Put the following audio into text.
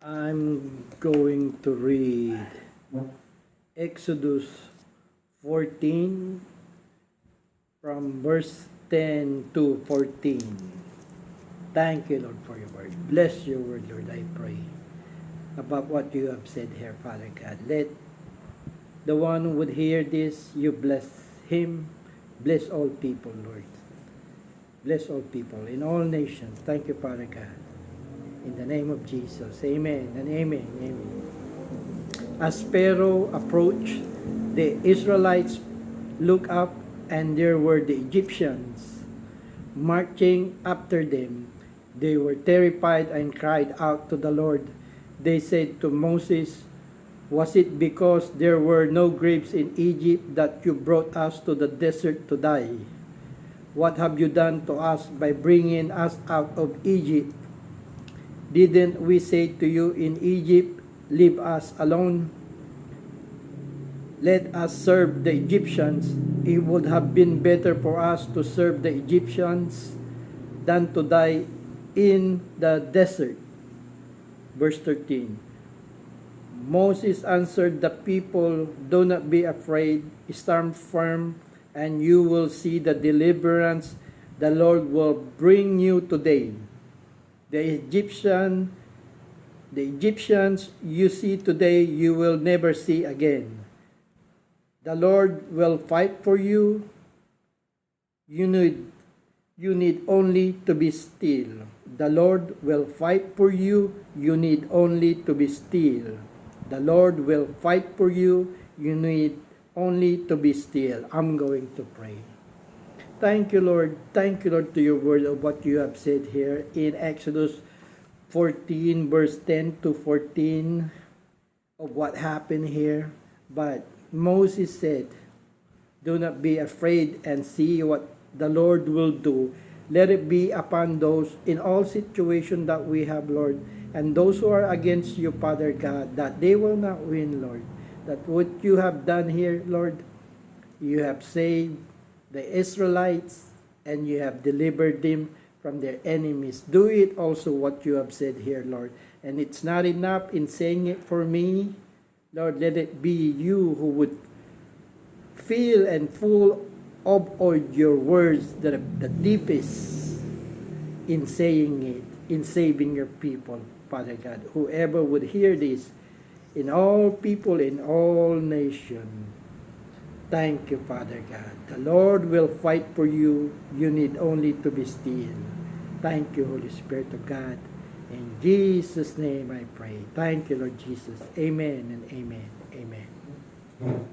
I'm going to read Exodus 14 from verse 10 to 14. Thank you, Lord, for your word. Bless your word, Lord, I pray, about what you have said here, Father God. Let the one who would hear this, you bless him. Bless all people, Lord. Bless all people in all nations. Thank you, Father God. In the name of Jesus. Amen and amen. Amen. As Pharaoh approached, the Israelites looked up, and there were the Egyptians marching after them. They were terrified and cried out to the Lord. They said to Moses, "Was it because there were no grapes in Egypt that you brought us to the desert to die? What have you done to us by bringing us out of Egypt? Didn't we say to you in Egypt, 'Leave us alone. Let us serve the Egyptians'? It would have been better for us to serve the Egyptians than to die in the desert." Verse 13. Moses answered the people, "Do not be afraid. Stand firm, and you will see the deliverance the Lord will bring you today. The Egyptians you see today, you will never see again. The Lord will fight for you. You need only to be still. The Lord will fight for you. You need only to be still. The Lord will fight for you. You need only to be still." I'm going to pray. Thank you, Lord. Thank you, Lord, to your word of what you have said here in Exodus 14, verse 10 to 14 of what happened here. But Moses said, "Do not be afraid and see what the Lord will do. Let it be upon those in all situations that we have, Lord, and those who are against you, Father God, that they will not win, Lord. That what you have done here, Lord, you have saved the Israelites and you have delivered them from their enemies. Do it also what you have said here, Lord. And it's not enough in saying it for me, Lord. Let it be you who would feel and full of all your words that are the deepest in saying it, in saving your people, Father God. Whoever would hear this, in all people, in all nations. Thank you, Father God. The Lord will fight for you. You need only to be still. Thank you, Holy Spirit of God. In Jesus' name I pray. Thank you, Lord Jesus. Amen and amen. Amen.